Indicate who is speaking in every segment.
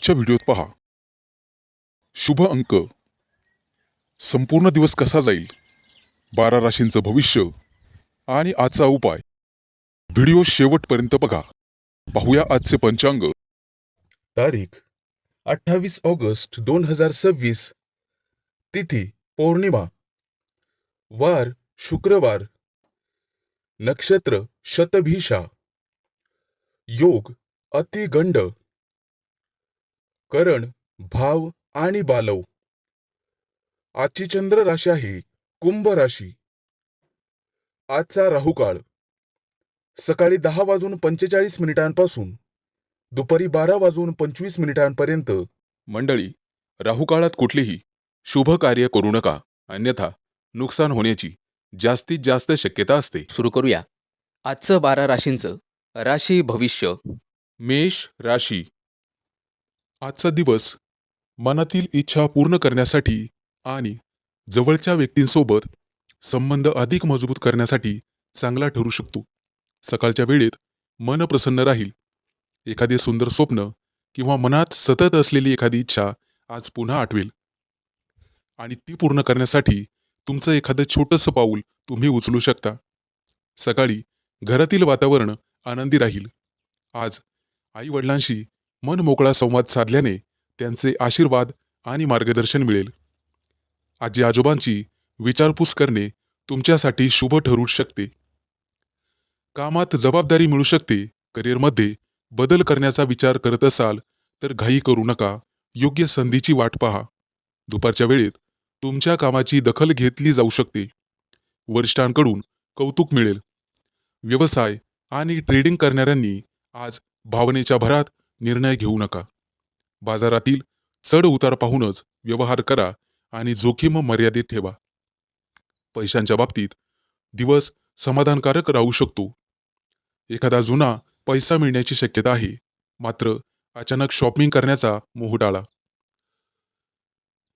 Speaker 1: आजच्या व्हिडिओत पहा. शुभ अंक, संपूर्ण दिवस कसा जाईल, 12 राशींचं भविष्य आणि आजचा उपाय. व्हिडिओ शेवटपर्यंत बघा. पाहूया आजचे पंचांग.
Speaker 2: तारीख 28 ऑगस्ट 2026. तिथी पौर्णिमा. वार शुक्रवार. नक्षत्र शतभिषा. योग अतिगंड. करण भाव आणि बालव. आजची चंद्र राशी आहे कुंभ राशी. आजचा राहुकाळ सकाळी 10:45 दुपारी 12:25
Speaker 1: मंडळी, राहुकाळात कुठलीही शुभ कार्य करू नका, अन्यथा नुकसान होण्याची जास्तीत जास्त शक्यता असते.
Speaker 3: सुरू करूया आजचं 12 राशींचं राशी भविष्य.
Speaker 1: मेष राशी. आजचा दिवस मनातील इच्छा पूर्ण करण्यासाठी आणि जवळच्या व्यक्तींसोबत संबंध अधिक मजबूत करण्यासाठी चांगला ठरू शकतो. सकाळच्या वेळेत मन प्रसन्न राहील. एखादे सुंदर स्वप्न किंवा मनात सतत असलेली एखादी इच्छा आज पुन्हा आठवेल आणि ती पूर्ण करण्यासाठी तुमचं एखादं छोटंसं पाऊल तुम्ही उचलू शकता. सकाळी घरातील वातावरण आनंदी राहील. आज आई वडिलांशी मन मोकळा संवाद साधल्याने त्यांचे आशीर्वाद आणि मार्गदर्शन मिळेल. आजी आजोबांची विचारपूस करणे तुमच्यासाठी शुभ ठरू शकते. कामात जबाबदारी मिळू शकते. करिअरमध्ये बदल करण्याचा विचार करत असाल तर घाई करू नका. योग्य संधीची वाट पहा. दुपारच्या वेळेत तुमच्या कामाची दखल घेतली जाऊ शकते. वरिष्ठांकडून कौतुक मिळेल. व्यवसाय आणि ट्रेडिंग करणाऱ्यांनी आज भावनेच्या भरात निर्णय घेऊ नका. बाजारातील चढ उतार पाहूनच व्यवहार करा आणि जोखीम मर्यादित ठेवा. पैशांच्या बाबतीत दिवस समाधानकारक राहू शकतो. एखादा जुना पैसा मिळण्याची शक्यता आहे, मात्र अचानक शॉपिंग करण्याचा मोह टाळा.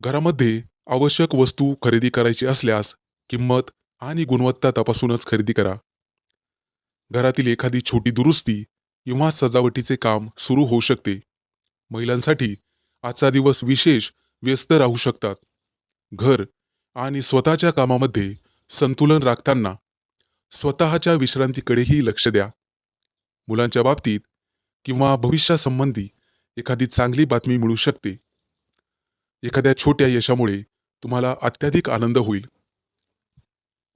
Speaker 1: घरामध्ये आवश्यक वस्तू खरेदी करायची असल्यास किंमत आणि गुणवत्ता तपासूनच खरेदी करा. घरातील एखादी छोटी दुरुस्ती किंवा सजावटीचे काम सुरू होऊ शकते. महिलांसाठी आजचा दिवस विशेष व्यस्त राहू शकतात. घर आणि स्वतःच्या कामामध्ये संतुलन राखताना स्वतःच्या विश्रांतीकडेही लक्ष द्या. मुलांच्या बाबतीत किंवा भविष्यासंबंधी एखादी चांगली बातमी मिळू शकते. एखाद्या छोट्या यशामुळे तुम्हाला अत्याधिक आनंद होईल.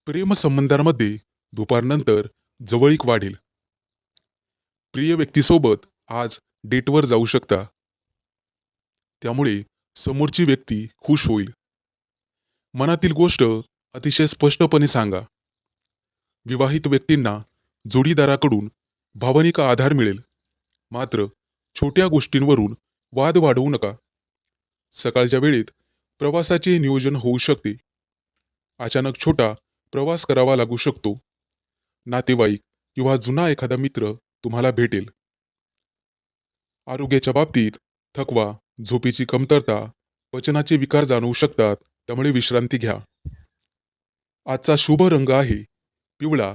Speaker 1: प्रेमसंबंधांमध्ये दुपारनंतर जवळीक वाढेल. प्रिय व्यक्तीसोबत आज डेटवर जाऊ शकता. त्यामुळे समोरची व्यक्ती खुश होईल. मनातील गोष्ट अतिशय स्पष्टपणे सांगा. विवाहित व्यक्तींना जोडीदाराकडून भावनिक आधार मिळेल. मात्र छोट्या गोष्टींवरून वाद वाढवू नका. सकाळच्या वेळेत प्रवासाचे नियोजन होऊ शकते. अचानक छोटा प्रवास करावा लागू शकतो. नातेवाईक किंवा जुना एखादा मित्र तुम्हाला भेटेल. आरोग्याच्या बाबतीत थकवा, झोपेची कमतरता, पचनाचे विकार जाणवू शकतात, त्यामुळे विश्रांती घ्या. आजचा शुभ रंग आहे पिवळा.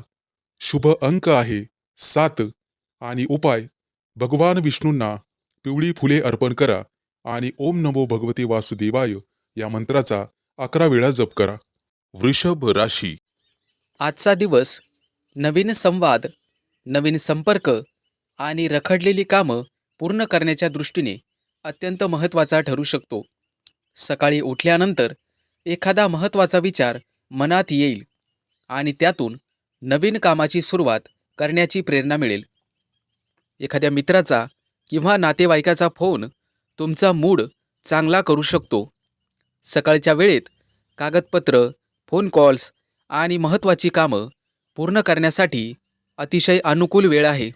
Speaker 1: शुभ अंक आहे 7 आणि उपाय भगवान विष्णूंना पिवळी फुले अर्पण करा आणि ओम नमो भगवते वासुदेवाय या मंत्राचा 11 वेळा जप करा. वृषभ राशी.
Speaker 3: आजचा दिवस नवीन संवाद, नवीन संपर्क आणि रखडलेली कामं पूर्ण करण्याच्या दृष्टीने अत्यंत महत्त्वाचा ठरू शकतो. सकाळी उठल्यानंतर एखादा महत्त्वाचा विचार मनात येईल आणि त्यातून नवीन कामाची सुरुवात करण्याची प्रेरणा मिळेल. एखाद्या मित्राचा किंवा नातेवाईकाचा फोन तुमचा मूड चांगला करू शकतो. सकाळच्या वेळेत कागदपत्र, फोन कॉल्स आणि महत्त्वाची कामं पूर्ण करण्यासाठी अतिशय अनुकूल वेळ आहे.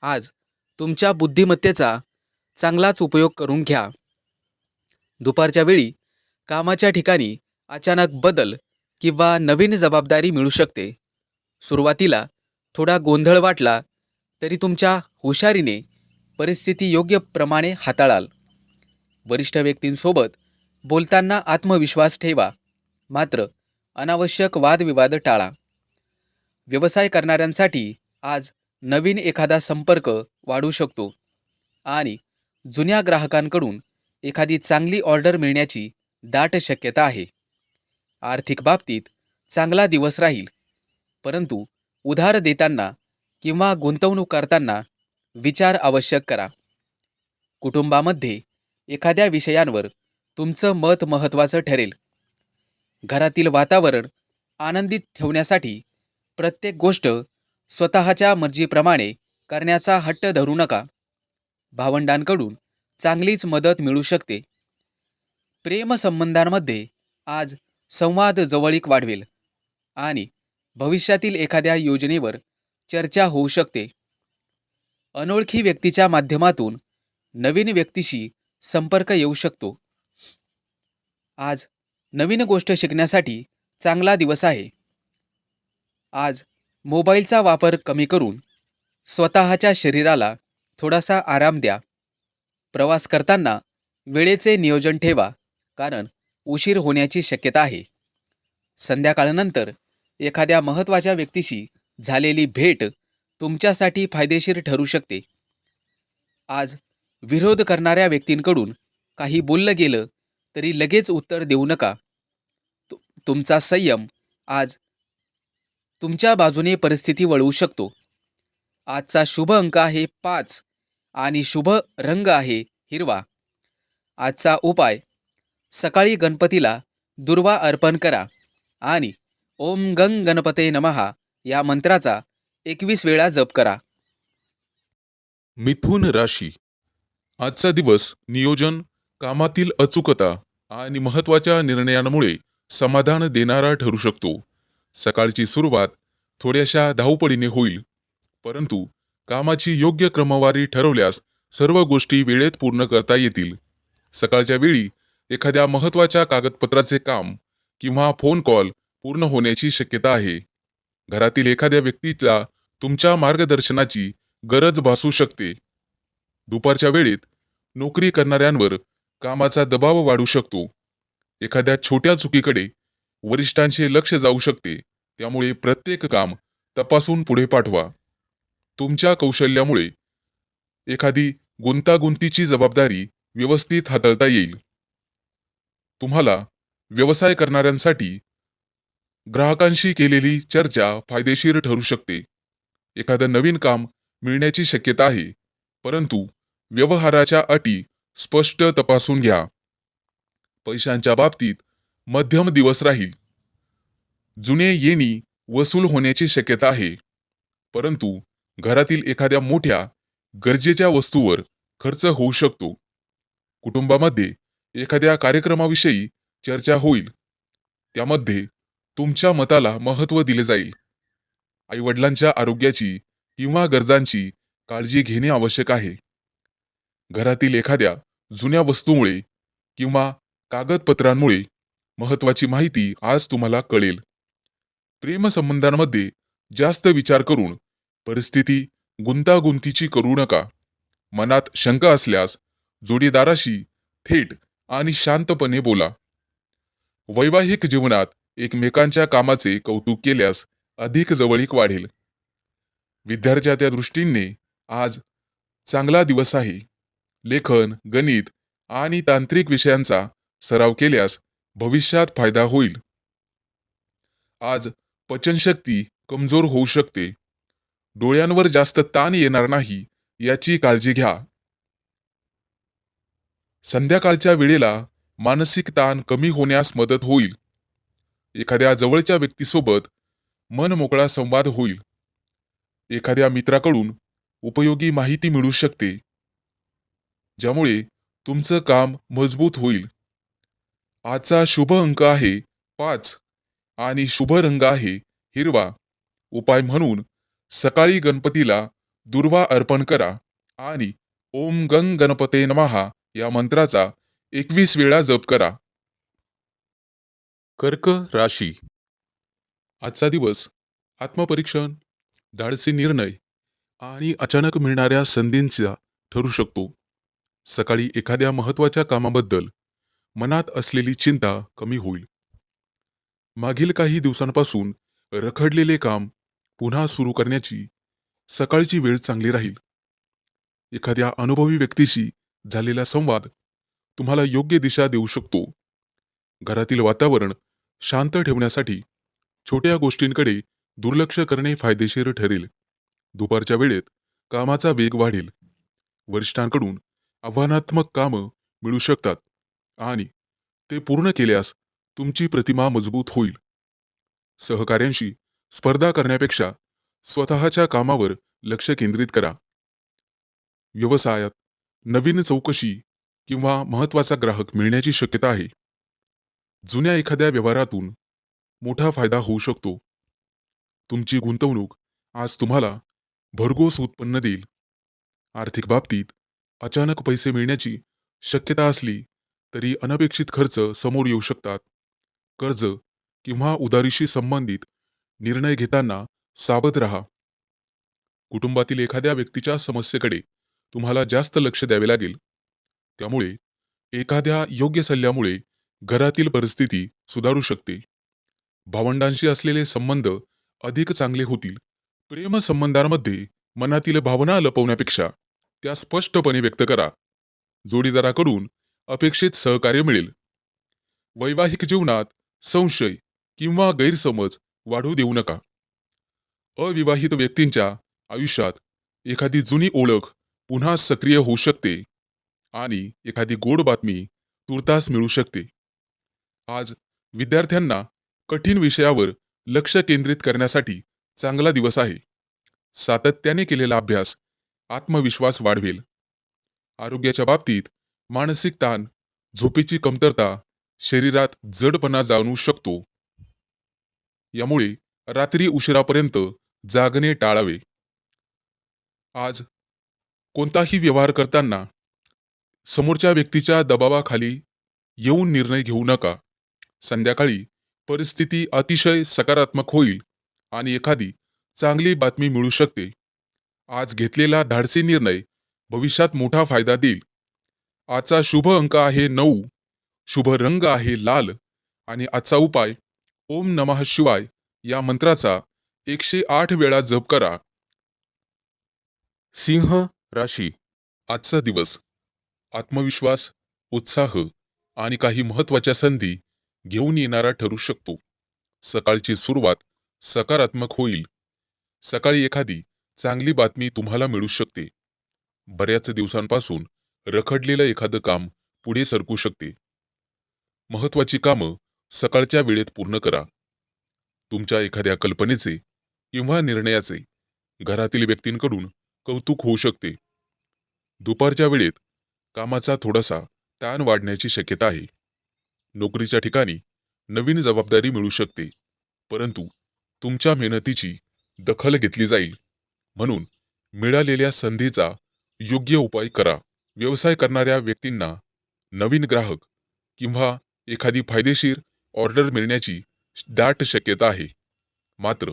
Speaker 3: आज तुमच्या बुद्धिमत्तेचा चांगलाच उपयोग करून घ्या. दुपारच्या वेळी कामाच्या ठिकाणी अचानक बदल किंवा नवीन जबाबदारी मिळू शकते. सुरुवातीला थोडा गोंधळ वाटला तरी तुमच्या हुशारीने परिस्थिती योग्य प्रमाणे हाताळाल. वरिष्ठ व्यक्तींसोबत बोलताना आत्मविश्वास ठेवा, मात्र अनावश्यक वादविवाद टाळा. व्यवसाय करणाऱ्यांसाठी आज नवीन एखादा संपर्क वाढू शकतो आणि जुन्या ग्राहकांकडून एखादी चांगली ऑर्डर मिळण्याची दाट शक्यता आहे. आर्थिक बाबतीत चांगला दिवस राहील, परंतु उधार देताना किंवा गुंतवणूक करताना विचार आवश्यक करा. कुटुंबामध्ये एखाद्या विषयांवर तुमचं मत महत्त्वाचं ठरेल. घरातील वातावरण आनंदित ठेवण्यासाठी प्रत्येक गोष्ट स्वतःच्या मर्जीप्रमाणे करण्याचा हट्ट धरू नका. भावंडांकडून चांगलीच मदत मिळू शकते. प्रेमसंबंधांमध्ये आज संवाद जवळीक वाढवेल आणि भविष्यातील एखाद्या योजनेवर चर्चा होऊ शकते. अनोळखी व्यक्तीच्या माध्यमातून नवीन व्यक्तीशी संपर्क येऊ शकतो. आज नवीन गोष्ट शिकण्यासाठी चांगला दिवस आहे. आज मोबाईलचा वापर कमी करून स्वतःच्या शरीराला थोडासा आराम द्या. प्रवास करताना वेळेचे नियोजन ठेवा, कारण उशीर होण्याची शक्यता आहे. संध्याकाळनंतर एखाद्या महत्त्वाच्या व्यक्तीशी झालेली भेट तुमच्यासाठी फायदेशीर ठरू शकते. आज विरोध करणाऱ्या व्यक्तींकडून काही बोललं गेलं तरी लगेच उत्तर देऊ नका. तुमचा संयम आज तुमच्या बाजूने परिस्थिती वळवू शकतो. आजचा शुभ अंक आहे 5 आणि शुभ रंग आहे हिरवा. आजचा उपाय, सकाळी गणपतीला दुर्वा अर्पण करा आणि ओम गंग गणपते नमः या मंत्राचा 21 वेळा जप करा.
Speaker 1: मिथुन राशी. आजचा दिवस नियोजन, कामातील अचूकता आणि महत्त्वाच्या निर्णयांमुळे समाधान देणारा ठरू शकतो. सकाळची सुरुवात थोड्याशा धावपळीने होईल, परंतु कामाची योग्य क्रमवारी ठरवल्यास सर्व गोष्टी वेळेत पूर्ण करता येतील. सकाळच्या वेळी एखाद्या महत्त्वाच्या कागदपत्राचे काम किंवा फोन कॉल पूर्ण होण्याची शक्यता आहे. घरातील एखाद्या व्यक्तीला तुमच्या मार्गदर्शनाची गरज भासू शकते. दुपारच्या वेळेत नोकरी करणाऱ्यांवर कामाचा दबाव वाढू शकतो. एखाद्या छोट्या चुकीकडे वरिष्ठांचे लक्ष जाऊ शकते, त्यामुळे प्रत्येक काम तपासून पुढे पाठवा. तुमच्या कौशल्यामुळे एखादी गुंतागुंतीची जबाबदारी व्यवस्थित हाताळता येईल. तुम्हाला व्यवसाय करणाऱ्यांसाठी ग्राहकांशी केलेली चर्चा फायदेशीर ठरू शकते. एखादं नवीन काम मिळण्याची शक्यता आहे, परंतु व्यवहाराच्या अटी स्पष्ट तपासून घ्या. पैशांच्या बाबतीत मध्यम दिवस राहील. जुने येणी वसूल होण्याची शक्यता आहे, परंतु घरातील एखाद्या मोठ्या गरजेच्या वस्तूवर खर्च होऊ शकतो. कुटुंबामध्ये एखाद्या कार्यक्रमाविषयी चर्चा होईल, त्यामध्ये तुमच्या मताला महत्त्व दिले जाईल. आईवडिलांच्या आरोग्याची किंवा गरजांची काळजी घेणे आवश्यक आहे. घरातील एखाद्या जुन्या वस्तूमुळे किंवा कागदपत्रांमुळे महत्त्वाची माहिती आज तुम्हाला कळेल. प्रेमसंबंधांमध्ये जास्त विचार करून परिस्थिती गुंतागुंतीची करू नका. मनात शंका असल्यास जोडीदाराशी थेट आणि शांतपणे बोला. वैवाहिक जीवनात एकमेकांच्या कामाचे कौतुक केल्यास अधिक जवळीक वाढेल. विद्यार्थ्याच्या दृष्टीने आज चांगला दिवस आहे. लेखन, गणित आणि तांत्रिक विषयांचा सराव केल्यास भविष्यात फायदा होईल. आज पचनशक्ती कमजोर होऊ शकते. डोळ्यांवर जास्त ताण येणार नाही याची काळजी घ्या. संध्याकाळच्या वेळेला मानसिक ताण कमी होण्यास मदत होईल. एखाद्या जवळच्या व्यक्तीसोबत मनमोकळा संवाद होईल. एखाद्या मित्राकडून उपयोगी माहिती मिळू शकते, ज्यामुळे तुमचं काम मजबूत होईल. आजचा शुभ अंक आहे 5 आणि शुभ रंग आहे हिरवा. उपाय म्हणून सकाळी गणपतीला दुर्वा अर्पण करा आणि ओम गंग गणपते नमः या मंत्राचा 21 वेळा जप करा. कर्क राशी. आजचा दिवस आत्मपरीक्षण, धाडसी निर्णय आणि अचानक मिळणाऱ्या संधींचा ठरू शकतो. सकाळी एखाद्या महत्त्वाच्या कामाबद्दल मनात असलेली चिंता कमी होईल. मागील काही दिवसांपासून रखडलेले काम पुन्हा सुरू करण्याची सकाळची वेळ चांगली राहील. एखाद्या अनुभवी व्यक्तीशी झालेला संवाद तुम्हाला योग्य दिशा देऊ शकतो. घरातील वातावरण शांत ठेवण्यासाठी छोट्या गोष्टींकडे दुर्लक्ष करणे फायदेशीर ठरेल. दुपारच्या वेळेत कामाचा वेग वाढेल. वरिष्ठांकडून आव्हानात्मक कामं मिळू शकतात आणि ते पूर्ण केल्यास तुमची प्रतिमा मजबूत होईल. सहकाऱ्यांशी स्पर्धा करण्यापेक्षा स्वतःच्या कामावर लक्ष केंद्रित करा. व्यवसायात नवीन चौकशी किंवा महत्त्वाचा ग्राहक मिळण्याची शक्यता आहे. जुन्या एखाद्या व्यवहारातून मोठा फायदा होऊ शकतो. तुमची गुंतवणूक आज तुम्हाला भरघोस उत्पन्न देईल. आर्थिक बाबतीत अचानक पैसे मिळण्याची शक्यता असली तरी अनपेक्षित खर्च समोर येऊ शकतात. कर्ज किंवा उधारीशी संबंधित निर्णय घेताना सावध राहा. कुटुंबातील एखाद्या व्यक्तीच्या समस्येकडे तुम्हाला जास्त लक्ष द्यावे लागेल. त्यामुळे एखाद्या योग्य सल्ल्यामुळे घरातील परिस्थिती सुधारू शकते. भावंडांशी असलेले संबंध अधिक चांगले होतील. प्रेम संबंधांमध्ये मनातील भावना लपवण्यापेक्षा त्या स्पष्टपणे व्यक्त करा. जोडीदाराकडून अपेक्षित सहकार्य मिळेल. वैवाहिक जीवनात संशय किंवा गैरसमज वाढू देऊ नका. अविवाहित व्यक्तींच्या आयुष्यात एखादी जुनी ओळख पुन्हा सक्रिय होऊ शकते आणि एखादी गोड बातमी तुर्तास मिळू शकते. आज विद्यार्थ्यांना कठीण विषयावर लक्ष केंद्रित करण्यासाठी चांगला दिवस आहे. सातत्याने केलेला अभ्यास आत्मविश्वास वाढवेल. आरोग्याच्या बाबतीत मानसिक ताण, झोपेची कमतरता, शरीरात जडपणा जाणवू शकतो. यामुळे रात्री उशिरापर्यंत जागणे टाळावे. आज कोणताही व्यवहार करताना समोरच्या व्यक्तीच्या दबावाखाली येऊन निर्णय घेऊ नका. संध्याकाळी परिस्थिती अतिशय सकारात्मक होईल आणि एखादी चांगली बातमी मिळू शकते. आज घेतलेला धाडसी निर्णय भविष्यात मोठा फायदा देईल. आजचा शुभ अंक आहे 9, शुभ रंग आहे लाल आणि आजचा उपाय ओम नमः शिवाय या मंत्राचा 108 वेळा जप करा. सिंह राशी. आजचा दिवस आत्मविश्वास, उत्साह आणि काही महत्त्वाच्या संधी घेऊन येणारा ठरू शकतो. सकाळची सुरुवात सकारात्मक होईल. सकाळी एखादी चांगली बातमी तुम्हाला मिळू शकते. बऱ्याच दिवसांपासून रखडलेलं एखादं काम पुढे सरकू शकते. महत्त्वाची कामं सकाळच्या वेळेत पूर्ण करा. तुमच्या एखाद्या कल्पनेचे किंवा निर्णयाचे घरातील व्यक्तींकडून कौतुक होऊ शकते. दुपारच्या वेळेत कामाचा थोडासा ताण वाढण्याची शक्यता आहे. नोकरीच्या ठिकाणी नवीन जबाबदारी मिळू शकते, परंतु तुमच्या मेहनतीची दखल घेतली जाईल. म्हणून मिळालेल्या संधीचा योग्य उपाय करा. व्यवसाय करणाऱ्या व्यक्तींना नवीन ग्राहक किंवा एखादी फायदेशीर ऑर्डर मिळण्याची दाट शक्यता आहे. मात्र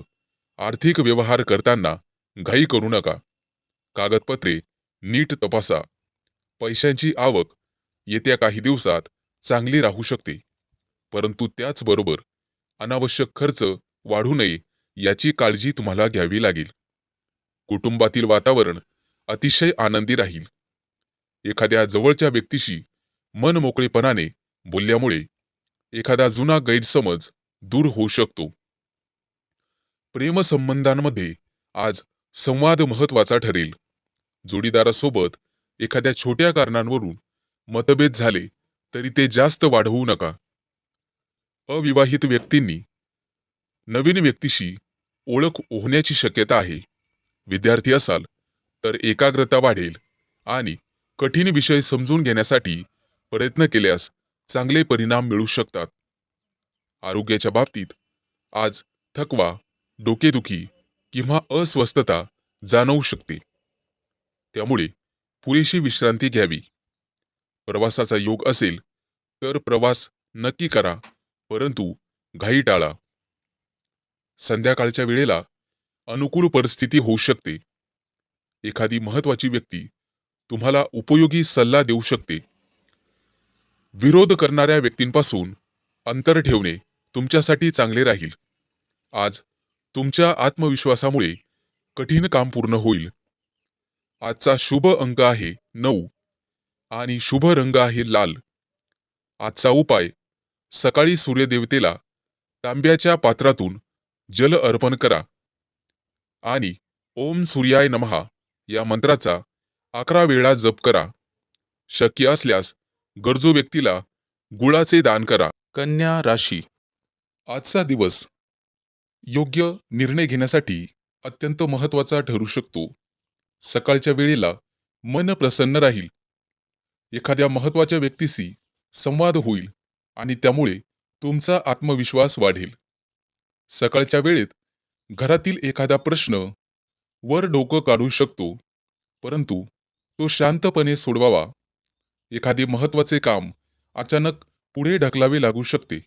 Speaker 1: आर्थिक व्यवहार करताना घाई करू नका. कागदपत्रे नीट तपासा. पैशांची आवक येत्या काही दिवसात चांगली राहू शकते, परंतु त्याचबरोबर अनावश्यक खर्च वाढू नये याची काळजी तुम्हाला घ्यावी लागेल. कुटुंबातील वातावरण अतिशय आनंदी राहील. एखाद्या जवळच्या व्यक्तीशी मनमोकळेपणाने बोलल्यामुळे एखादा जुना गैरसमज दूर होऊ शकतो. प्रेमसंबंधांमध्ये आज संवाद महत्त्वाचा ठरेल. जोडीदारासोबत एखाद्या छोट्या कारणांवरून मतभेद झाले तरी ते जास्त वाढवू नका. अविवाहित व्यक्तींनी नवीन व्यक्तीशी ओळख होण्याची शक्यता आहे. विद्यार्थी असाल तर एकाग्रता वाढेल आणि कठीण विषय समजून घेण्यासाठी प्रयत्न केल्यास चांगले परिणाम मिळू शकतात. आरोग्याच्या बाबतीत आज थकवा, डोकेदुखी किंवा अस्वस्थता जाणवू शकते. त्यामुळे पुरेशी विश्रांती घ्यावी. प्रवासाचा योग असेल तर प्रवास नक्की करा, परंतु घाई टाळा. संध्याकाळच्या वेळेला अनुकूल परिस्थिती होऊ शकते. एखादी महत्त्वाची व्यक्ती तुम्हाला उपयोगी सल्ला देऊ शकते. विरोध करणाऱ्या व्यक्तींपासून अंतर ठेवणे तुमच्यासाठी चांगले राहील. आज तुमच्या आत्मविश्वासामुळे कठीण काम पूर्ण होईल. आजचा शुभ अंक आहे 9 आणि शुभ रंग आहे लाल. आजचा उपाय: सकाळी सूर्यदेवतेला तांब्याच्या पात्रातून जल अर्पण करा आणि ओम सूर्याय नमः या मंत्राचा 11 वेळा जप करा. शक्य असल्यास गरजू व्यक्तीला गुळाचे दान करा. कन्या राशी. आजचा दिवस योग्य निर्णय घेण्यासाठी अत्यंत महत्त्वाचा ठरू शकतो. सकाळच्या वेळेला मन प्रसन्न राहील. एखाद्या महत्त्वाच्या व्यक्तीशी संवाद होईल आणि त्यामुळे तुमचा आत्मविश्वास वाढेल. सकाळच्या वेळेत घरातील एखादा प्रश्न वर डोकं काढू शकतो, परंतु तो शांतपणे सोडवावा. एखादे महत्त्वाचे काम अचानक पुढे ढकलावे लागू शकते,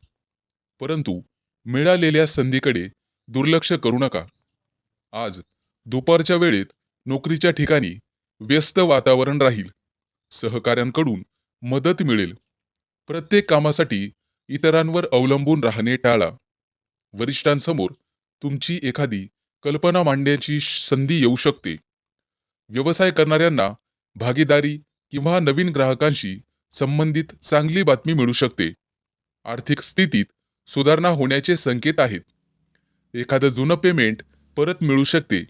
Speaker 1: परंतु मिळालेल्या संधीकडे दुर्लक्ष करू नका. आज दुपारच्या वेळेत नोकरीच्या ठिकाणी व्यस्त वातावरण राहील. सहकाऱ्यांकडून मदत मिळेल. प्रत्येक कामासाठी इतरांवर अवलंबून राहणे टाळा. वरिष्ठांसमोर तुमची एखादी कल्पना मांडण्याची संधी येऊ शकते. व्यवसाय करणाऱ्यांना भागीदारी किंवा नवीन ग्राहकांशी संबंधित चांगली बातमी मिळू शकते. आर्थिक स्थितीत सुधारणा होण्याचे संकेत आहेत. एखादं जुनं पेमेंट परत मिळू शकते.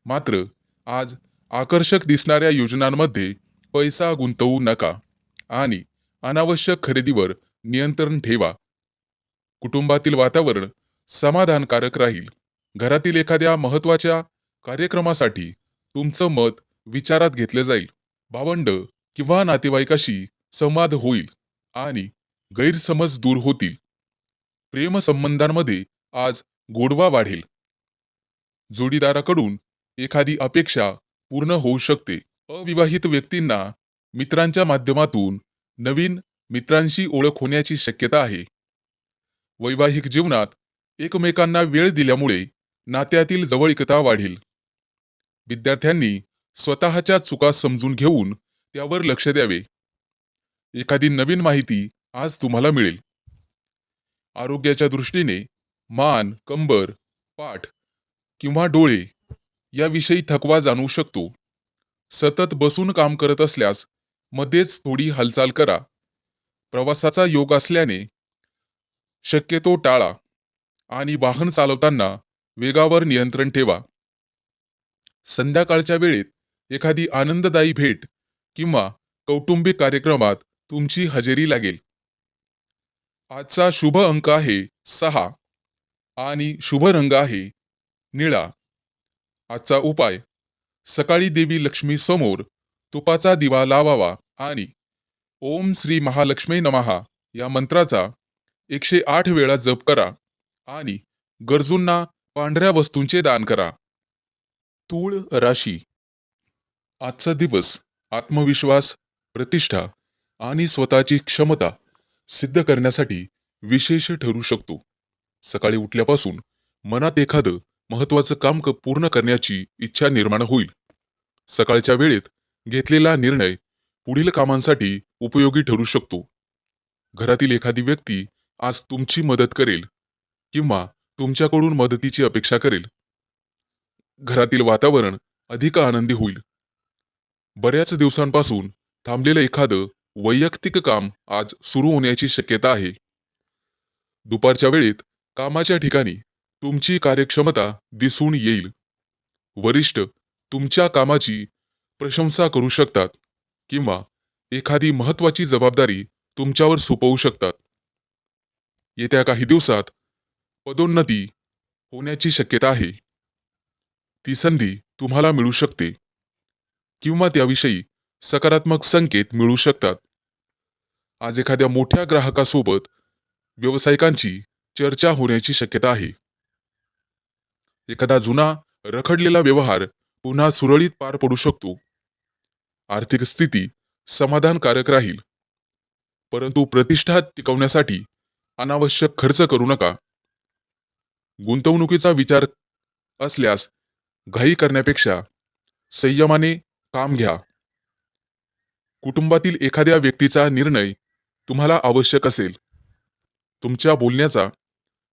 Speaker 1: मात्र आज आकर्षक दिसणाऱ्या योजनांमध्ये पैसा गुंतवू नका आणि अनावश्यक खरेदीवर नियंत्रण ठेवा. कुटुंबातील वातावरण समाधानकारक राहील. घरातील एखाद्या महत्त्वाच्या कार्यक्रमासाठी तुमचं मत विचारात घेतले जाईल. भावंड किंवा नातेवाईकाशी संवाद होईल आणि गैरसमज दूर होतील. प्रेमसंबंधांमध्ये आज गोडवा वाढेल. जोडीदाराकडून एखादी अपेक्षा पूर्ण होऊ शकते. अविवाहित व्यक्तींना मित्रांच्या माध्यमातून नवीन मित्रांशी ओळख होण्याची शक्यता आहे. वैवाहिक जीवनात एकमेकांना वेळ दिल्यामुळे नात्यातील जवळीकता वाढेल. विद्यार्थ्यांनी स्वतःच्या चुका समजून घेऊन त्यावर लक्ष द्यावे. एखादी नवीन माहिती आज तुम्हाला मिळेल. आरोग्याच्या दृष्टीने मान, कंबर, पाठ किंवा डोळे याविषयी थकवा जाणवू शकतो. सतत बसून काम करत असल्यास मध्येच थोडी हालचाल करा. प्रवासाचा योग असल्याने शक्यतो टाळा आणि वाहन चालवताना वेगावर नियंत्रण ठेवा. संध्याकाळच्या वेळेत एखादी आनंददायी भेट किंवा कौटुंबिक कार्यक्रमात तुमची हजेरी लागेल. आजचा शुभ अंक आहे 6 आणि शुभ रंग आहे निळा. आजचा उपाय: सकाळी देवी लक्ष्मी समोर तुपाचा दिवा लावावा आणि ओम श्री महालक्ष्मी नमः या मंत्राचा 108 वेळा जप करा आणि गरजूंना पांढऱ्या वस्तूंचे दान करा. तूळ राशी. आजचा दिवस आत्मविश्वास, प्रतिष्ठा आणि स्वतःची क्षमता सिद्ध करण्यासाठी विशेष ठरू शकतो. सकाळी उठल्यापासून मनात एखादं महत्त्वाचं काम पूर्ण करण्याची इच्छा निर्माण होईल. सकाळच्या वेळेत घेतलेला निर्णय पुढील कामांसाठी उपयोगी ठरू शकतो. घरातील एखादी व्यक्ती आज तुमची मदत करेल किंवा तुमच्याकडून मदतीची अपेक्षा करेल. घरातील वातावरण अधिक आनंदी होईल. बऱ्याच दिवसांपासून थांबलेलं एखादं वैयक्तिक काम आज सुरू होण्याची शक्यता आहे. दुपारच्या वेळेत कामाच्या ठिकाणी तुमची कार्यक्षमता दिसून येईल. वरिष्ठ तुमच्या कामाची प्रशंसा करू शकतात किंवा एखादी महत्त्वाची जबाबदारी तुमच्यावर सोपवू शकतात. येत्या काही दिवसात पदोन्नती होण्याची शक्यता आहे. ती संधी तुम्हाला मिळू शकते किंवा त्याविषयी सकारात्मक संकेत मिळू शकतात. आज एखाद्या मोठ्या ग्राहकासोबत व्यावसायिकांची चर्चा होण्याची शक्यता आहे. एखादा जुना रखडलेला व्यवहार पुन्हा सुरळीत पार पडू शकतो. आर्थिक स्थिती समाधानकारक राहील, परंतु प्रतिष्ठा टिकवण्यासाठी अनावश्यक खर्च करू नका. गुंतवणुकीचा विचार असल्यास घाई करण्यापेक्षा संयमाने काम घ्या. कुटुंबातील एखाद्या व्यक्तीचा निर्णय तुम्हाला आवश्यक असेल. तुमच्या बोलण्याचा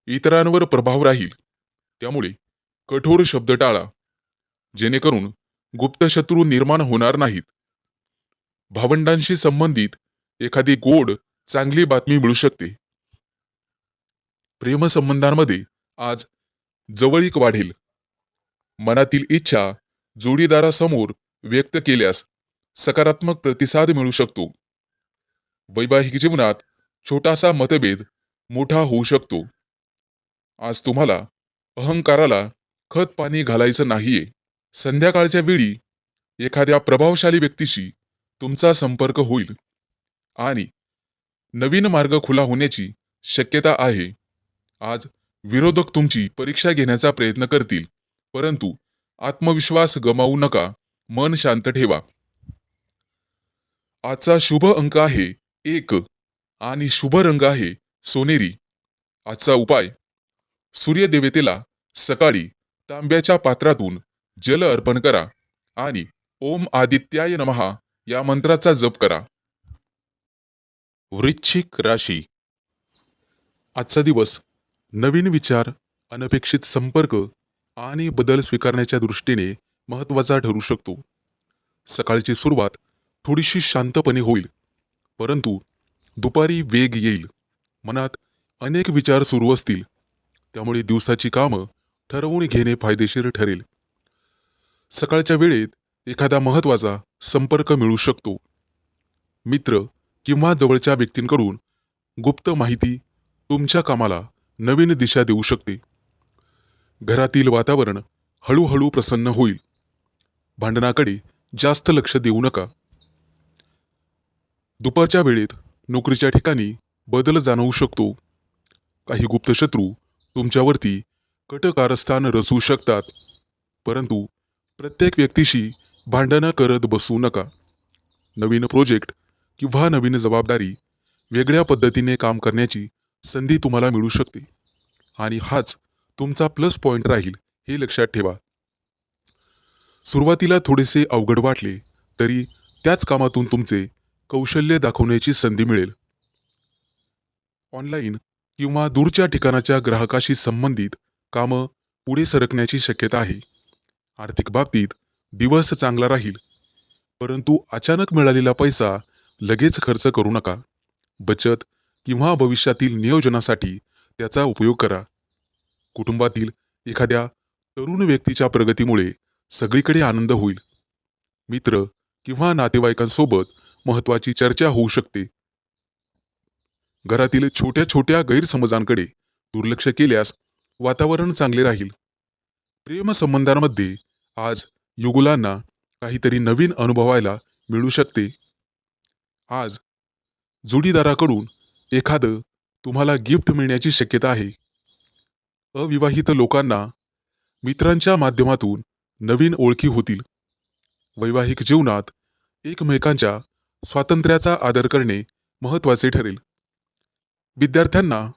Speaker 1: इतरांवर प्रभाव राहील, त्यामुळे कठोर शब्द टाळा, जेणेकरून गुप्त शत्रू निर्माण होणार नाहीत. भावंडांशी संबंधित एखादी गोड चांगली बातमी मिळू शकते. प्रेमसंबंधांमध्ये आज जवळीक वाढेल. मनातील इच्छा जोडीदारासमोर व्यक्त केल्यास सकारात्मक प्रतिसाद मिळू शकतो. वैवाहिक जीवनात छोटासा मतभेद मोठा होऊ शकतो. आज तुम्हाला अहंकाराला खत पाणी घालायचं नाहीये. संध्याकाळच्या वेळी एखाद्या प्रभावशाली व्यक्तीशी तुमचा संपर्क होईल आणि नवीन मार्ग खुला होण्याची शक्यता आहे. आज विरोधक तुमची परीक्षा घेण्याचा प्रयत्न करतील, परंतु आत्मविश्वास गमावू नका, मन शांत ठेवा. आजचा शुभ अंक आहे 1 आणि शुभ रंग आहे सोनेरी. आजचा उपाय, सूर्यदेवतेला सकाळी तांब्याच्या पात्रातून जल अर्पण करा आणि ओम आदित्याय नमः या मंत्राचा जप करा. वृश्चिक राशी. आजचा दिवस नवीन विचार, अनपेक्षित संपर्क आणि बदल स्वीकारण्याच्या दृष्टीने महत्त्वाचा ठरू शकतो. सकाळची सुरुवात थोडीशी शांतपणे होईल, परंतु दुपारी वेग येईल. मनात अनेक विचार सुरू असतील, त्यामुळे दिवसाची कामं ठरवून घेणे फायदेशीर ठरेल. सकाळच्या वेळेत एखादा महत्त्वाचा संपर्क मिळू शकतो. मित्र किंवा जवळच्या व्यक्तींकडून गुप्त माहिती तुमच्या कामाला नवीन दिशा देऊ शकते. घरातील वातावरण हळूहळू प्रसन्न होईल. भांडणाकडे जास्त लक्ष देऊ नका. दुपारच्या वेळेत नोकरीच्या ठिकाणी बदल जाणवू शकतो. काही गुप्त शत्रू तुमच्यावरती कटकारस्थान रचू शकतात, परंतु प्रत्येक व्यक्तीशी भांडणं करत बसू नका. नवीन प्रोजेक्ट किंवा नवीन जबाबदारी वेगळ्या पद्धतीने काम करण्याची संधी तुम्हाला मिळू शकते आणि हाच तुमचा प्लस पॉइंट राहील, हे लक्षात ठेवा. सुरुवातीला थोडेसे अवघड वाटले तरी त्याच कामातून तुमचे कौशल्य दाखवण्याची संधी मिळेल. ऑनलाईन किंवा दूरच्या ठिकाणाच्या ग्राहकाशी संबंधित कामं पुढे सरकण्याची शक्यता आहे. आर्थिक बाबतीत दिवस चांगला राहील, परंतु अचानक मिळालेला पैसा लगेच खर्च करू नका. बचत किंवा भविष्यातील नियोजनासाठी त्याचा उपयोग करा. कुटुंबातील एखाद्या तरुण व्यक्तीच्या प्रगतीमुळे सगळीकडे आनंद होईल. मित्र किंवा नातेवाईकांसोबत महत्त्वाची चर्चा होऊ शकते. घरातील छोट्या छोट्या गैरसमजांकडे दुर्लक्ष केल्यास वातावरण चांगले राहील. प्रेमसंबंधांमध्ये आज युगुलांना काहीतरी नवीन अनुभवायला मिळू शकते. आज जोडीदाराकडून एखादं तुम्हाला गिफ्ट मिळण्याची शक्यता आहे. अविवाहित लोकांना मित्रांच्या माध्यमातून नवीन ओळखी होतील. वैवाहिक जीवनात एकमेकांच्या स्वातंत्र्याचा आदर करणे महत्त्वाचे ठरेल. विद्यार्थ्यांना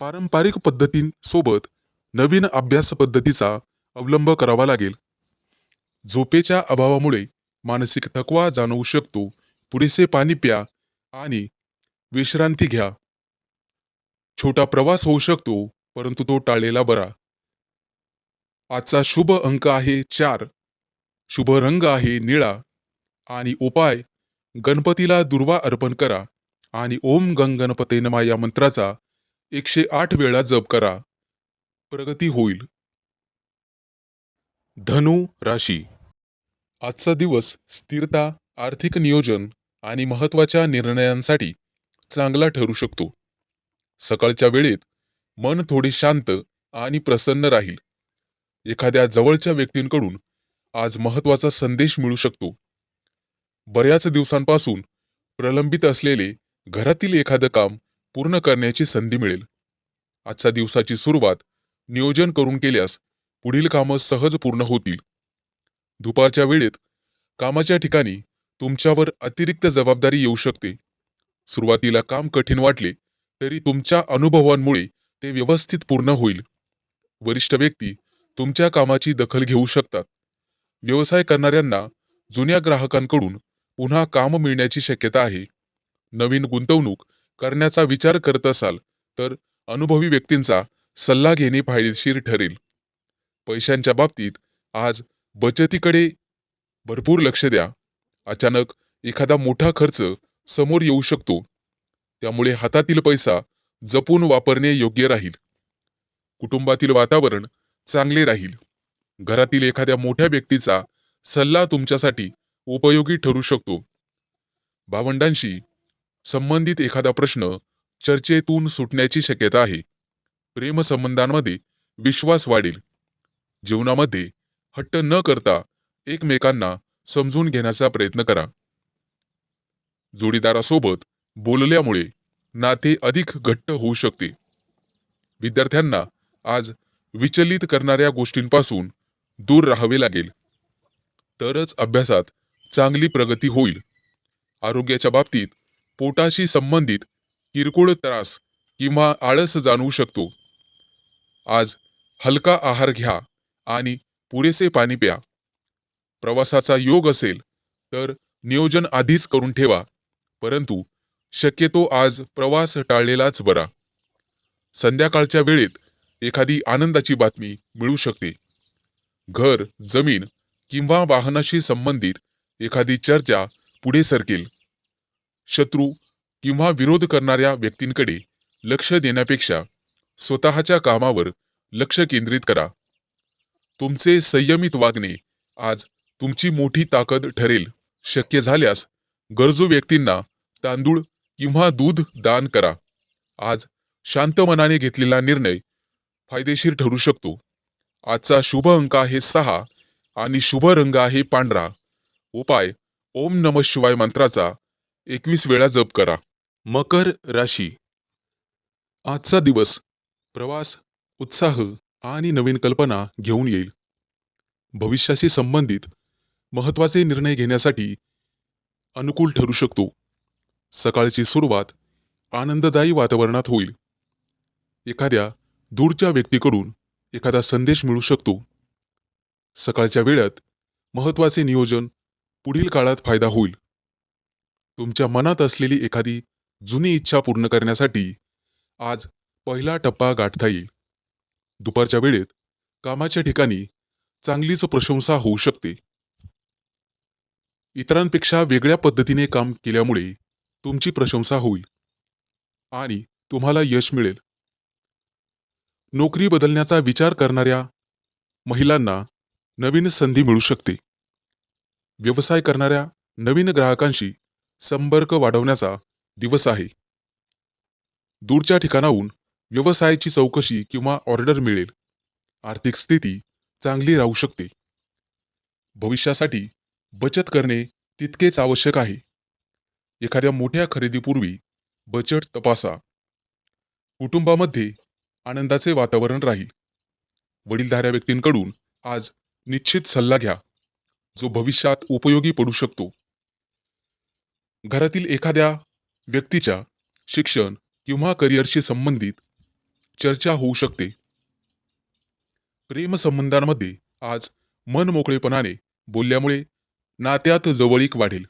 Speaker 1: पारंपरिक पद्धतींसोबत नवीन अभ्यास पद्धतीचा अवलंब करावा लागेल. झोपेच्या अभावामुळे मानसिक थकवा जाणवू शकतो. पुरेसे पाणी प्या आणि विश्रांती घ्या. छोटा प्रवास होऊ शकतो, परंतु तो टाळलेला बरा. आजचा शुभ अंक आहे 4. शुभ रंग आहे निळा आणि उपाय, गणपतीला दुर्वा अर्पण करा आणि ओम गंग गणपते नमः या मंत्राचा 108 वेळा जप करा. प्रगती होईल. धनु राशी. आजचा दिवस स्थिरता, आर्थिक नियोजन आणि महत्त्वाच्या निर्णयांसाठी चांगला ठरू शकतो. सकाळच्या वेळेत मन थोडे शांत आणि प्रसन्न राहील. एखाद्या जवळच्या व्यक्तींकडून आज महत्त्वाचा संदेश मिळू शकतो. बऱ्याच दिवसांपासून प्रलंबित असलेले घरातील एखादं काम पूर्ण करण्याची संधी मिळेल. आजच्या दिवसाची सुरुवात नियोजन करून केल्यास पुढील कामं सहज पूर्ण होतील. दुपारच्या वेळेत कामाच्या ठिकाणी तुमच्यावर अतिरिक्त जबाबदारी येऊ शकते. सुरुवातीला काम कठीण वाटले तरी तुमच्या अनुभवांमुळे ते व्यवस्थित पूर्ण होईल. वरिष्ठ व्यक्ती तुमच्या कामाची दखल घेऊ शकतात. व्यवसाय करणाऱ्यांना जुन्या ग्राहकांकडून पुन्हा काम मिळण्याची शक्यता आहे. नवीन गुंतवणूक करण्याचा विचार करत असाल तर अनुभवी व्यक्तींचा सल्ला घेणे फायदेशीर ठरेल. पैशांच्या बाबतीत आज बचतीकडे भरपूर लक्ष द्या. अचानक एखादा मोठा खर्च समोर येऊ शकतो. त्यामुळे हातातील पैसा जपून वापरणे योग्य राहील. कुटुंबातील वातावरण चांगले राहील. घरातील एखाद्या मोठ्या व्यक्तीचा सल्ला तुमच्यासाठी उपयोगी ठरू शकतो. भावंडांशी संबंधित एखादा प्रश्न चर्चेतून सुटण्याची शक्यता आहे. प्रेमसंबंधांमध्ये विश्वास वाढेल. जीवनामध्ये हट्ट न करता एकमेकांना समजून घेण्याचा प्रयत्न करा. जोडीदारासोबत बोलल्यामुळे नाते अधिक घट्ट होऊ शकते. विद्यार्थ्यांना आज विचलित करणाऱ्या गोष्टींपासून दूर राहावे लागेल. तरच अभ्यासात चांगली प्रगती होईल. आरोग्याच्या बाबतीत पोटाशी संबंधित किरकोळ त्रास किंवा आळस जाणवू शकतो. आज हलका आहार घ्या आणि पुरेसे पाणी प्या. प्रवासाचा योग असेल तर नियोजन आधीच करून ठेवा, परंतु शक्यतो आज प्रवास टाळलेलाच बरा. संध्याकाळच्या वेळेत एखादी आनंदाची बातमी मिळू शकते. घर, जमीन किंवा वाहनाशी संबंधित एखादी चर्चा पुढे सरकेल. शत्रू किंवा विरोध करणाऱ्या व्यक्तींकडे लक्ष देण्यापेक्षा स्वतःच्या कामावर लक्ष केंद्रित करा. तुमचे संयमित वागणे आज तुमची मोठी ताकद ठरेल. शक्य झाल्यास गरजू व्यक्तींना तांदूळ किंवा दूध दान करा. आज शांत मनाने घेतलेला निर्णय फायदेशीर ठरू शकतो. आजचा शुभ अंक आहे 6 आणि शुभ रंग आहे पांढरा. उपाय ओम नमः शिवाय मंत्राचा 21 वेळा जप करा. मकर राशी. आजचा दिवस प्रवास, उत्साह आणि नवीन कल्पना घेऊन येईल. भविष्याशी संबंधित महत्त्वाचे निर्णय घेण्यासाठी अनुकूल ठरू शकतो. सकाळची सुरुवात आनंददायी वातावरणात होईल. एखाद्या दूरच्या व्यक्तीकडून एखादा संदेश मिळू शकतो. सकाळच्या वेळात महत्त्वाचे नियोजन पुढील काळात फायदा होईल. तुमच्या मनात असलेली एखादी जुनी इच्छा पूर्ण करण्यासाठी आज पहिला टप्पा गाठता येईल. दुपारच्या वेळेत कामाच्या ठिकाणी चांगलीच प्रशंसा होऊ शकते. इतरांपेक्षा वेगळ्या पद्धतीने काम केल्यामुळे तुमची प्रशंसा होईल आणि तुम्हाला यश मिळेल. नोकरी बदलण्याचा विचार करणाऱ्या महिलांना नवीन संधी मिळू शकते. व्यवसाय करणाऱ्या नवीन ग्राहकांशी संपर्क वाढवण्याचा दिवस आहे. दूरच्या ठिकाणाहून व्यवसायाची चौकशी किंवा ऑर्डर मिळेल. आर्थिक स्थिती चांगली राहू शकते. भविष्यासाठी बचत करणे तितकेच आवश्यक आहे. एखाद्या मोठ्या खरेदीपूर्वी बजेट तपासा. कुटुंबामध्ये आनंदाचे वातावरण राहील. वडीलधाऱ्या व्यक्तींकडून आज निश्चित सल्ला घ्या, जो भविष्यात उपयोगी पडू शकतो. घरातील एखाद्या व्यक्तीच्या शिक्षण किंवा करिअरशी संबंधित चर्चा होऊ शकते. प्रेमसंबंधांमध्ये आज मन मोकळेपणाने बोलल्यामुळे नात्यात जवळीक वाढेल.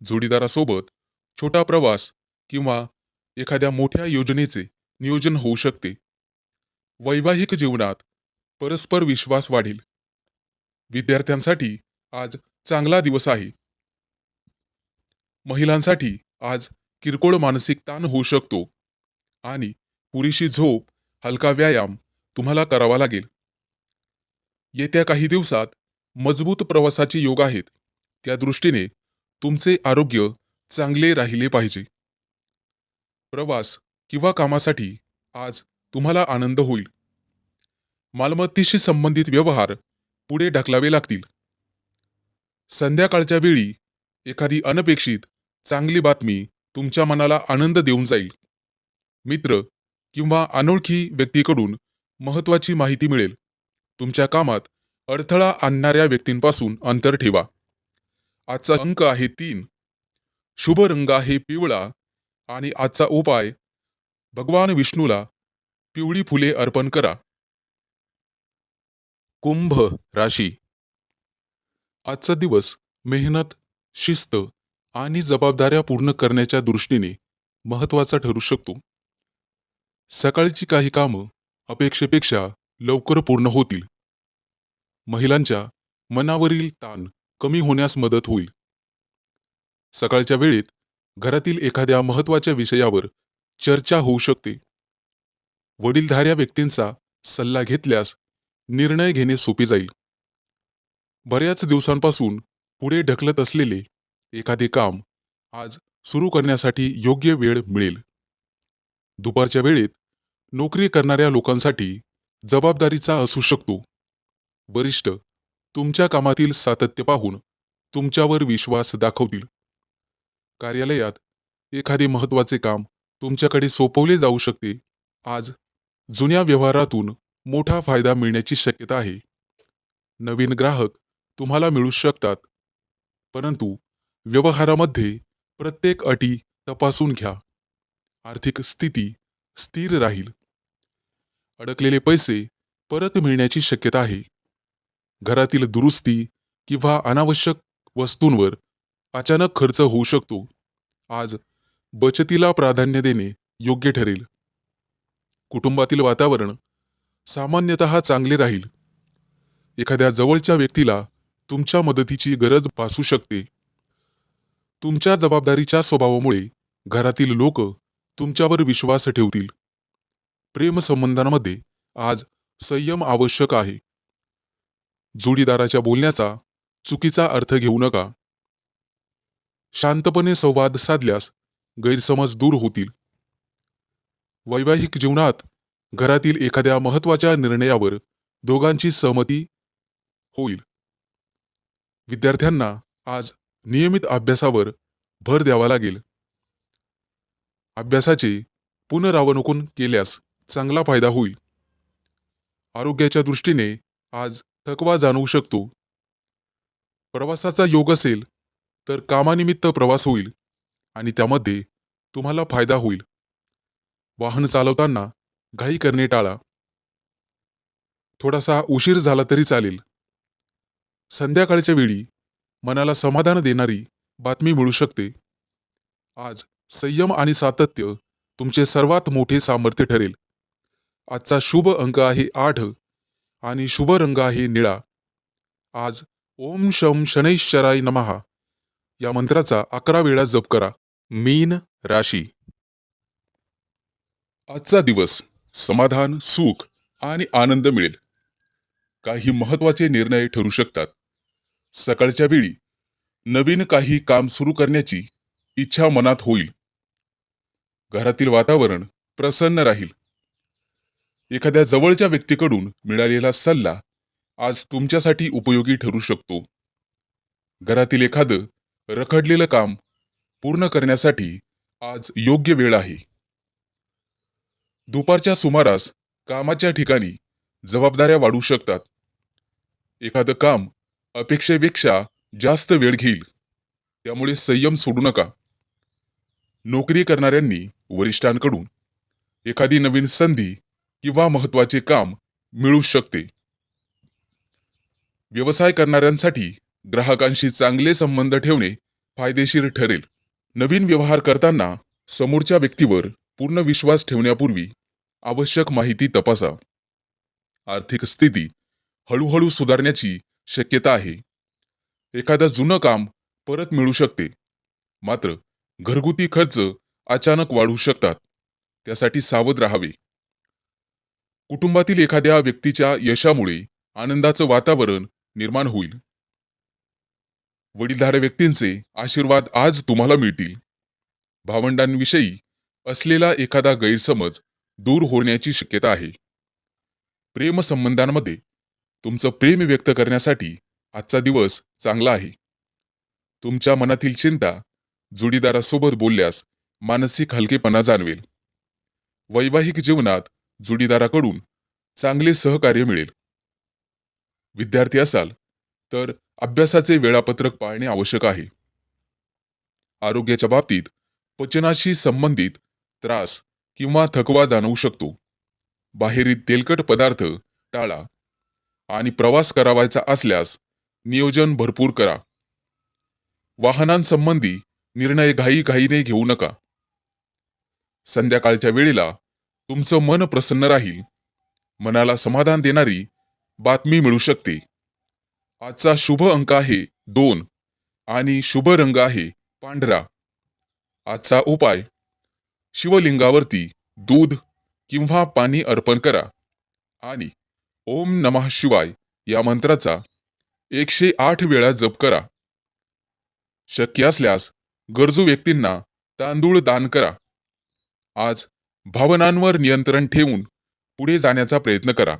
Speaker 1: जोडीदारासोबत छोटा प्रवास किंवा एखाद्या मोठ्या योजनेचे नियोजन होऊ शकते. वैवाहिक जीवनात परस्पर विश्वास वाढेल. विद्यार्थ्यांसाठी आज चांगला दिवस आहे. महिलांसाठी आज किरकोळ मानसिक ताण होऊ शकतो आणि पुरेशी झोप, हलका व्यायाम तुम्हाला करावा लागेल. येत्या काही दिवसात मजबूत प्रवासाचे योग आहेत. त्या दृष्टीने तुमचे आरोग्य चांगले राहिले पाहिजे. प्रवास किंवा कामासाठी आज तुम्हाला आनंद होईल. मालमत्तेशी संबंधित व्यवहार पुढे ढकलावे लागतील. संध्याकाळच्या वेळी एखादी अनपेक्षित चांगली बातमी तुमच्या मनाला आनंद देऊन जाईल. मित्र किंवा अनोळखी व्यक्तीकडून महत्त्वाची माहिती मिळेल. तुमच्या कामात अडथळा आणणाऱ्या व्यक्तींपासून अंतर ठेवा. आजचा अंक आहे 3. शुभ रंग आहे पिवळा आणि आजचा उपाय भगवान विष्णूला पिवळी फुले अर्पण करा. कुंभ राशी. आजचा दिवस मेहनत, शिस्त आणि जबाबदाऱ्या पूर्ण करण्याच्या दृष्टीने महत्त्वाचा ठरू शकतो. सकाळची काही कामं अपेक्षेपेक्षा लवकर पूर्ण होतील. महिलांच्या मनावरील ताण कमी होण्यास मदत होईल. सकाळच्या वेळेत घरातील एखाद्या महत्त्वाच्या विषयावर चर्चा होऊ शकते. वडीलधाऱ्या व्यक्तींचा सल्ला घेतल्यास निर्णय घेणे सोपे जाईल. बऱ्याच दिवसांपासून पुढे ढकलत असलेले एखादे काम आज सुरू करण्यासाठी योग्य वेळ मिळेल. दुपारच्या वेळेत नोकरी करणाऱ्या लोकांसाठी जबाबदारीचा असू शकतो. वरिष्ठ तुमच्या कामातील सातत्य पाहून तुमच्यावर विश्वास दाखवतील. कार्यालयात एखादे महत्त्वाचे काम तुमच्याकडे सोपवले जाऊ शकते. आज जुन्या व्यवहारातून मोठा फायदा मिळण्याची शक्यता आहे. नवीन ग्राहक तुम्हाला मिळू शकतात, परंतु व्यवहारामध्ये प्रत्येक अटी तपासून घ्या. आर्थिक स्थिती स्थिर राहील. अडकलेले पैसे परत मिळण्याची शक्यता आहे. घरातील दुरुस्ती किंवा अनावश्यक वस्तूंवर अचानक खर्च होऊ शकतो. आज बचतीला प्राधान्य देणे योग्य ठरेल. कुटुंबातील वातावरण सामान्यतः चांगले राहील. एखाद्या जवळच्या व्यक्तीला तुमच्या मदतीची गरज भासू शकते. तुमच्या जबाबदारीच्या स्वभावामुळे घरातील लोक तुमच्यावर विश्वास ठेवतील. प्रेमसंबंधांमध्ये आज संयम आवश्यक आहे. जोडीदाराच्या बोलण्याचा चुकीचा अर्थ घेऊ नका. शांतपणे संवाद साधल्यास गैरसमज दूर होतील. वैवाहिक जीवनात घरातील एखाद्या महत्त्वाच्या निर्णयावर दोघांची सहमती होईल. विद्यार्थ्यांना आज नियमित अभ्यासावर भर द्यावा लागेल. अभ्यासाचे पुनरावलोकन केल्यास चांगला फायदा होईल. आरोग्याच्या दृष्टीने आज थकवा जाणवू शकतो. प्रवासाचा योग असेल तर कामानिमित्त प्रवास होईल आणि त्यामध्ये तुम्हाला फायदा होईल. वाहन चालवताना घाई करणे टाळा. थोडासा उशीर झाला तरी चालेल. संध्याकाळच्या वेळी मनाला समाधान देणारी बातमी मिळू शकते. आज संयम आणि सातत्य तुमचे सर्वात मोठे सामर्थ्य ठरेल. आजचा शुभ अंक आहे 8 आणि शुभ रंग आहे निळा. आज ओम शम शनैश्चराय नमः या मंत्राचा 11 वेळा जप करा. मीन राशी. आजचा दिवस समाधान, सुख आणि आनंद मिळेल. काही महत्त्वाचे निर्णय ठरू शकतात. सकाळच्या वेळी नवीन काही काम सुरू करण्याची इच्छा मनात होईल. घरातील वातावरण प्रसन्न राहील. एखाद्या जवळच्या व्यक्तीकडून मिळालेला सल्ला आज तुमच्यासाठी उपयोगी ठरू शकतो. घरातील एखादं रखडलेलं काम पूर्ण करण्यासाठी आज योग्य वेळ आहे. दुपारच्या सुमारास कामाच्या ठिकाणी जबाबदाऱ्या वाढू शकतात. एखादं काम अपेक्षेपेक्षा जास्त वेळ घेईल, त्यामुळे संयम सोडू नका. नोकरी करणाऱ्यांनी वरिष्ठांकडून एखादी नवीन संधी किंवा महत्त्वाचे काम मिळू शकते. व्यवसाय करणाऱ्यांसाठी ग्राहकांशी चांगले संबंध ठेवणे फायदेशीर ठरेल. नवीन व्यवहार करताना समोरच्या व्यक्तीवर पूर्ण विश्वास ठेवण्यापूर्वी आवश्यक माहिती तपासा. आर्थिक स्थिती हळूहळू सुधारण्याची शक्यता आहे. एखादं जुनं काम परत मिळू शकते, मात्र घरगुती खर्च अचानक वाढू शकतात. त्यासाठी सावध राहावे. कुटुंबातील एखाद्या व्यक्तीच्या यशामुळे आनंदाचं वातावरण निर्माण होईल. वडीलधाऱ्या व्यक्तींचे आशीर्वाद आज तुम्हाला मिळतील. भावंडांविषयी असलेला एखादा गैरसमज दूर होण्याची शक्यता आहे. प्रेमसंबंधांमध्ये तुमचं प्रेम व्यक्त करण्यासाठी आजचा दिवस चांगला आहे. तुमच्या मनातील चिंता जोडीदारासोबत बोलल्यास मानसिक हलकेपणा जाणवेल. वैवाहिक जीवनात जोडीदाराकडून चांगले सहकार्य मिळेल. विद्यार्थी असाल तर अभ्यासाचे वेळापत्रक पाळणे आवश्यक आहे. आरोग्याच्या बाबतीत पचनाशी संबंधित त्रास किंवा थकवा जाणवू शकतो. बाहेरील तेलकट पदार्थ टाळा आणि प्रवास करावायचा असल्यास नियोजन भरपूर करा. वाहनांसंबंधी निर्णय घाईघाईने घेऊ नका. संध्याकाळच्या वेळेला तुमचं मन प्रसन्न राहील. मनाला समाधान देणारी बातमी मिळू शकते. आजचा शुभ अंक आहे 2 आणि शुभ रंग आहे पांढरा. आजचा उपाय: शिवलिंगावरती दूध किंवा पाणी अर्पण करा आणि ओम नमः शिवाय या मंत्राचा 108 वेळा जप करा. शक्य असल्यास गरजू व्यक्तींना तांदूळ दान करा. आज भावनांवर नियंत्रण ठेवून पुढे जाण्याचा प्रयत्न करा.